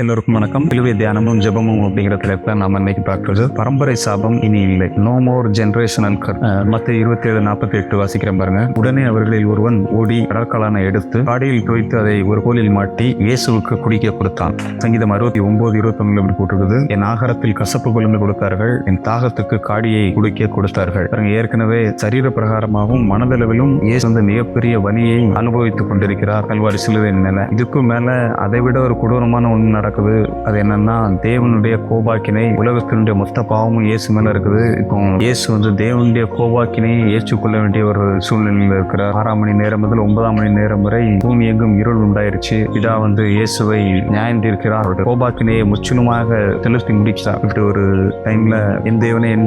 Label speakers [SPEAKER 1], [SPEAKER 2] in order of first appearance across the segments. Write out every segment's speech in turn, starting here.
[SPEAKER 1] எல்லோருக்கும் வணக்கம். சிலுவை தியானமும் ஜெபமும் அப்படிங்கிற தலைப்புல நாம இன்னைக்கு பார்க்கிறது பரம்பரை சாபம் இனி இல்லை, நோ மோர் ஜெனரேஷனல் கர். மத்த 27:48 வாசிக்கிறேன் பாருங்க. உடனே அவர்களில் ஒருவன் ஓடி கடற்காலானை எடுத்து காடியில் துவைத்து அதை ஒரு கோலில் மாட்டி இயேசுவுக்கு குடிக்க கொடுத்தான். சங்கீதம் 69:21 அப்படி போட்டிருக்குது. என் ஆகாரத்தில் கசப்பு கொழுந்து கொடுத்தார்கள், என் தாகத்துக்கு காடியை குடிக்க கொடுத்தார்கள். ஏற்கனவே சரீர பிரகாரமாகவும் மனதளவிலும் இயேசு மிகப்பெரிய வலியை அனுபவித்துக் கொண்டிருக்கிறார் கல்வாரி சிலுவையின் மேல. இதுக்கு மேல அதை விட ஒரு கொடூரமான ஒன்று நடக்குது. அது என்னன்னா, தேவனுடைய கோபாக்கினை, உலகத்தினுடைய மொத்த பாவமும் இயேசு மேல இருக்குது. இப்போ இயேசு தேவனுடைய கோபாக்கினையை ஏற்றுக்கொள்ள வேண்டிய ஒரு சூழ்நிலையில் இருக்கிறார். 6 மணி நேரம் முதல் 9 மணி நேரம் வரை பூமி எங்கும் இருள் உண்டாயிருச்சு. இதா இயேசுவை நியாயம் தீர்க்கிறார். கோபாக்கினையை முற்றிலுமாக செலுத்தி முடிக்கிறார். இப்படி ஒரு டைம்ல என்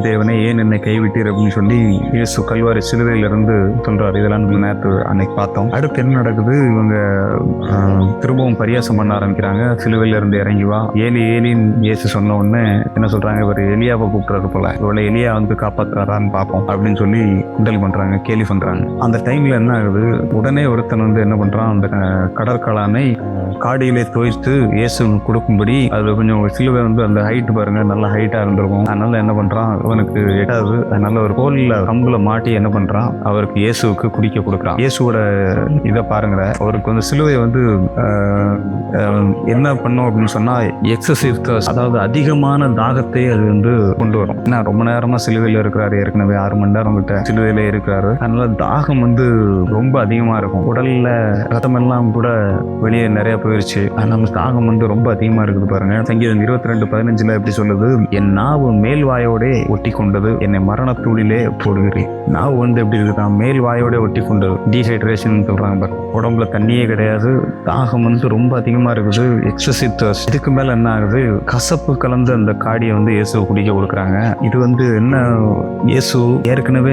[SPEAKER 1] தேவனே ஏன் என்னை கைவிட்டீர் அப்படின்னு சொல்லி இயேசு கல்வாரி சிலுவையில இருந்து சொல்றாரு. இதெல்லாம் நம்ம நேற்று அன்னைக்கு பார்த்தோம். அடுத்து என்ன நடக்குது? இவங்க திரும்பவும் பரியாசம் பண்ண ஆரம்பிக்கிறாங்க. சிலுவையில இருந்து இறங்கி வா, ஏலின்னு இயேசு சொன்ன உடனே என்ன சொல்றாங்க? இவர் எலியாவை கூப்பிடுறது போல, இவளை எலியா காப்பாத்துறாரான்னு பார்ப்போம் அப்படின்னு சொல்லி கிண்டல் பண்றாங்க, கேலி பண்றாங்க. அந்த டைம்ல என்ன ஆகுது? உடனே ஒருத்தன் என்ன பண்றான்? அந்த கடற்காலானை காடியிலே துவைத்து இயேசு கொடுக்கும்படி, அது கொஞ்சம் சிலுவை அந்த ஹைட் பாருங்க, நல்ல ஹைட்டா இருந்திருக்கும். அதனால என்ன பண்றான்? இவனுக்கு எட்டாவது அதனால ஒரு கோல்ல கம்புல மாட்டி என்ன பண்றான்? அவருக்கு இயேசுவுக்கு குடிக்க கொடுக்குறான். இயேசுவோட இதை பாருங்க. அவருக்கு சிலுவை என்ன பண்ணும் அப்படின்னு சொன்னா, எக்ஸசிவ் தர்ஸ்ட், அதாவது அதிகமான தாகத்தை அது கொண்டு வரும். ஏன்னா ரொம்ப நேரமா சிலுவையில இருக்கிறாரு, ஏற்கனவே 6 மணி நேரம் கிட்ட சிலுவையில இருக்கிறாரு. அதனால தாகம் ரொம்ப அதிகமா இருக்கும். உடல்ல ரத்தம் எல்லாம் கூட வெளியே நிறைய போயிருச்சு. அதனால தாகம் ரொம்ப அதிகமா இருக்குது பாருங்க. சங்கீதம் 22:15 எப்படி சொல்லுது? என் நாவு மேல் வாயோட ஒட்டி கொண்டது, என்னை மரணத்தூளிலே போடுகிறேன். நாவு எப்படி இருக்குதான்? மேல் வாயோட ஒட்டி கொண்டது. டீஹைட்ரேஷன் சொல்றாங்க பாருங்க. உடம்புல தண்ணியே கிடையாது, தாகம் ரொம்ப அதிகமா இருக்குது, எக்ஸசிவ் தர்ஸ்ட். இதுக்கு மேல என்ன ஆகுது? கசப்பு கலந்து அந்த காடியை இயேசு குடிக்க கொடுக்குறாங்க. இது என்ன, இயேசு ஏற்கனவே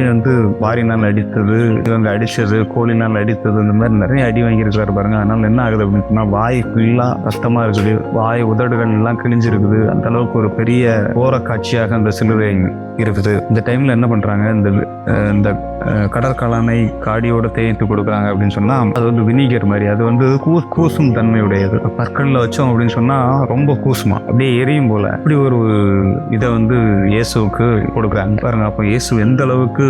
[SPEAKER 1] வாரினால் அடித்தது, இவங்க அடிச்சது, கோழினால் அடித்தது, இந்த மாதிரி நிறைய அடி வாங்கியிருக்காரு பாருங்க. அதனால என்ன ஆகுது அப்படின்னு சொன்னா, வாய் ஃபுல்லா கஷ்டமா இருக்குது, வாய் உதடுகள் எல்லாம் கிழிஞ்சிருக்குது. அந்த அளவுக்கு ஒரு பெரிய ஓர காட்சியாக அந்த சிலுவை இருக்குது. இந்த டைம்ல என்ன பண்றாங்க? இந்த கடற்காலானை காடியோட தேய்த்து கொடுக்குறாங்க அப்படின்னு சொன்னா, அது வினிகர் மாதிரி, அது கூசும் தன்மையுடையது. பற்கள்ல வச்சோம் அப்படின்னு சொன்னா ரொம்ப கூசுமா, அப்படியே எரியும் போல. அப்படி ஒரு இதை இயேசுவுக்கு கொடுக்குறாங்க பாருங்க. அப்ப இயேசு எந்த அளவுக்கு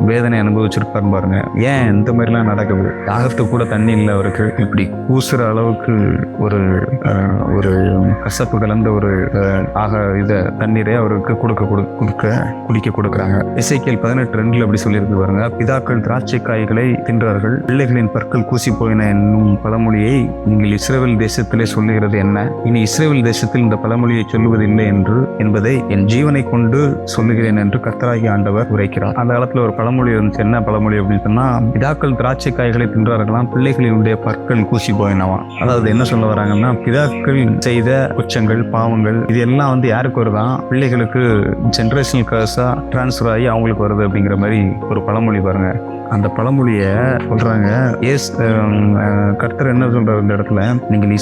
[SPEAKER 1] வேதனை அனுபவிச்சிருப்பாரு பாருங்க. ஏன் இந்த மாதிரி எல்லாம் நடக்குது? தாகத்துக்கு கூட தண்ணி இல்லை அவருக்கு. இப்படி கூசுற அளவுக்கு ஒரு கசப்பு கலந்த ஒரு தண்ணீரை அவருக்கு குடிக்க கொடுக்குறாங்க. எசேக்கியேல் 18:2 அப்படி சொல்லியிருக்கு பாருங்க. பிதாக்கள் திராட்சை காய்களை தின்றார்கள், பிள்ளைகளின் பற்கள் கூசி போயின என்னும் பழமொழியை நீங்கள் இஸ்ரவேல் தேசத்திலே சொல்லுகிறது என்ன? இனி இஸ்ரவேல் தேசத்தில் இந்த பழமொழியை சொல்லுவதில்லை என்பதை என் ஜீவனை கொண்டு சொல்லுகிறேன் என்று கர்த்தராகிய ஆண்டவர் உரைக்கிறார். அந்த காலத்துல ஒரு பழமொழி இருந்துச்சு. என்ன பழமொழி அப்படின்னு சொன்னா, பிதாக்கள் திராட்சை காய்களை தின்றார்களாம், பிள்ளைகளினுடைய பற்கள் கூசி போயினவா. அதாவது என்ன சொல்ல வராங்கன்னா, பிதாக்கள் செய்த குற்றங்கள், பாவங்கள், இது எல்லாம் யாருக்கு வருதான்? பிள்ளைகளுக்கு ஜெனரேஷனல் கர்ஸா டிரான்ஸ்ஃபர் ஆகி அவங்களுக்கு வருது அப்படிங்கிற மாதிரி ஒரு பழமொழி பாருங்க. அந்த பழமொழிய சொல்றாங்க. கர்த்தர் என்ன சொல்றாரு இந்த இடத்துல? நீங்கள்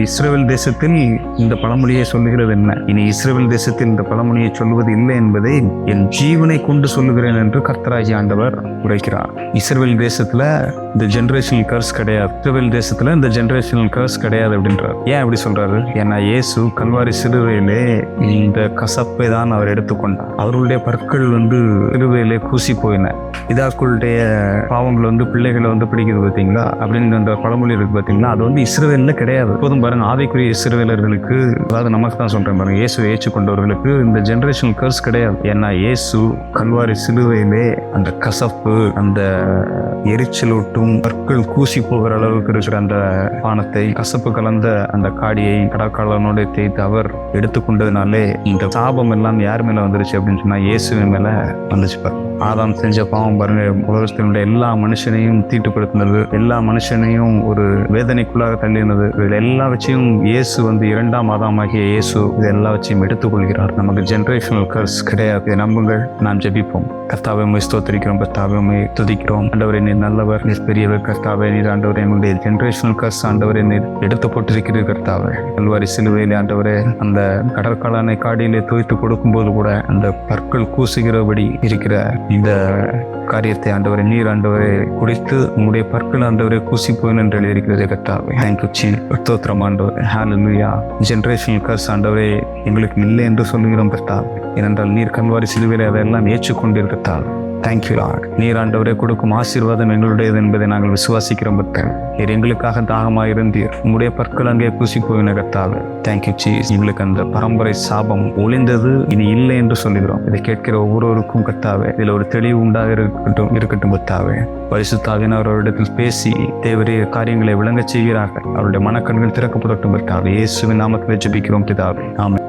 [SPEAKER 1] இஸ்ரவேல் தேசத்தில் இந்த பழமொழியை சொல்லுகிறது என்ன? இனி இஸ்ரவேல் தேசத்தில் இந்த பழமொழியை சொல்வது இல்லை என்பதை என் ஜீவனை கொண்டு சொல்லுகிறேன் என்று கர்த்தராகிய ஆண்டவர் உரைக்கிறார். இஸ்ரவேல் தேசத்துல இந்த ஜெனரேஷனல் கர்ஸ் கிடையாது, இஸ்ரவேல் தேசத்துல இந்த ஜெனரேஷனல் கர்ஸ் கிடையாது அப்படின்றார். ஏன் அப்படி சொல்றாரு? ஏன்னா இயேசு கல்வாரி சிலுவையிலே இந்த கசப்பை தான் அவர் எடுத்துக்கொண்டார். அவருடைய பற்கள் சிலுவையிலே கூசி போயின. பிதாக்களுடைய பாவங்கள் பிள்ளைகளை பிடிக்குது பார்த்தீங்களா அப்படின்னு அந்த பழமொழி இருக்கு பார்த்தீங்களா? அது இஸ்ரவேல்ல கிடையாது. போதும் பாருங்க, ஆவிக்குரிய இஸ்ரவேலர்களுக்கு, அதாவது நமக்கு தான் சொல்றேன் பாருங்க, இயேசு ஏற்றுக்கொண்டவர்களுக்கு இந்த ஜெனரேஷனல் கர்ஸ் கிடையாது. ஏன்னா இயேசு கல்வாரி சிலுவையிலே அந்த கசப்பு, அந்த எரிச்சலூட்டும், பற்கள் கூசி போகிற அளவுக்கு இருக்கிற அந்த பானத்தை, கசப்பு கலந்த அந்த காடியை கடற்காலனோட தேய்த்து அவர் எடுத்துக்கொண்டதுனாலே இந்த சாபம் எல்லாம் யார் மேல வந்துருச்சு அப்படின்னு சொன்னா, இயேசுவின் மேல வந்துச்சு பாருங்க. ஆதாம் செஞ்ச பாவம் பாருங்க, உலகத்தினுடைய எல்லா மனுஷனையும் தீட்டுப்படுத்தினது, எல்லா மனுஷனையும் ஒரு வேதனைக்குள்ளாக தள்ளினது. இதில் எல்லா வச்சையும் இயேசு 2ஆம் ஆதாமாகிய இயேசு இது எல்லா வச்சையும் எடுத்துக்கொள்கிறார். நமக்கு ஜெனரேஷனல் கர்ஸ் கிடையாது. இதை நம்புங்கள். நாம் ஜெபிப்போம். கர்த்தாவே உம்மை ஸ்தோத்திரிக்கிறோம், கர்த்தாவே உம்மை துதிக்கிறோம். ஆண்டவரே நீர் நல்லவர், நீர் பெரியவர். கர்த்தாவே நீர் ஆண்டவரே எங்களுடைய ஜெனரேஷனல் கர்ஸ் ஆண்டவரே நீர் எடுத்து போட்டிருக்கிறீர். கர்த்தாவே கல்வாரி சிலுவையிலே ஆண்டவரே அந்த கடற்காலானை காடியிலே துவைத்து கொடுக்கும் போது கூட அந்த பற்கள் கூசுகிறபடி இருக்கிற இந்த காரியத்தை ஆண்டவரை நீர் ஆண்டவரை குடித்து உங்களுடைய பற்கள் ஆண்டவரை கூசி போயின் என்று எழுதியிருக்கிறது கர்த்தாவே. தேங்க்யூ சீ. ஸ்தோத்திரம் ஆண்டவரே. ஹல்லேலூயா. ஜெனரேஷனல் கர்ஸ் ஆண்டவரே எங்களுக்கு இல்லை என்று சொல்லுகிறோம் கர்த்தாவே. ஏனென்றால் நீர் கல்வாரி சிலுவையில் அதெல்லாம் ஏற்றுக்கொண்டிருக்கிறார். Thank you Lord. நீர் ஆண்டவரே கொடுக்கும் ஆசீர்வாதம் எங்களுடையது என்பதை நாங்கள் விசுவாசிக்கிறோம் பக்தர். நீர் எங்களுக்காக தாகமாக இருந்தீர். உங்களுடைய பற்கள் அங்கே பூசி போயின கர்த்தாவே. Thank you Jesus. எங்களுக்கு அந்த பரம்பரை சாபம் ஒளிந்தது, இனி இல்லை என்று சொல்லுகிறோம். இதை கேட்கிற ஒவ்வொருவருக்கும் கர்த்தாவே இதில் ஒரு தெளிவு உண்டாக இருக்கட்டும் கர்த்தாவே. பரிசுத்த ஆவியானவர் அவரிடத்தில் பேசி தேவரே காரியங்களை விளங்கச் செய்கிறார்கள். அவருடைய மனக்கண்கள் திறக்கப்படட்டும் கர்த்தாவே. இயேசுவின் நாமத்தில் ஜெபிக்கிறோம் பிதாவே. ஆமென்.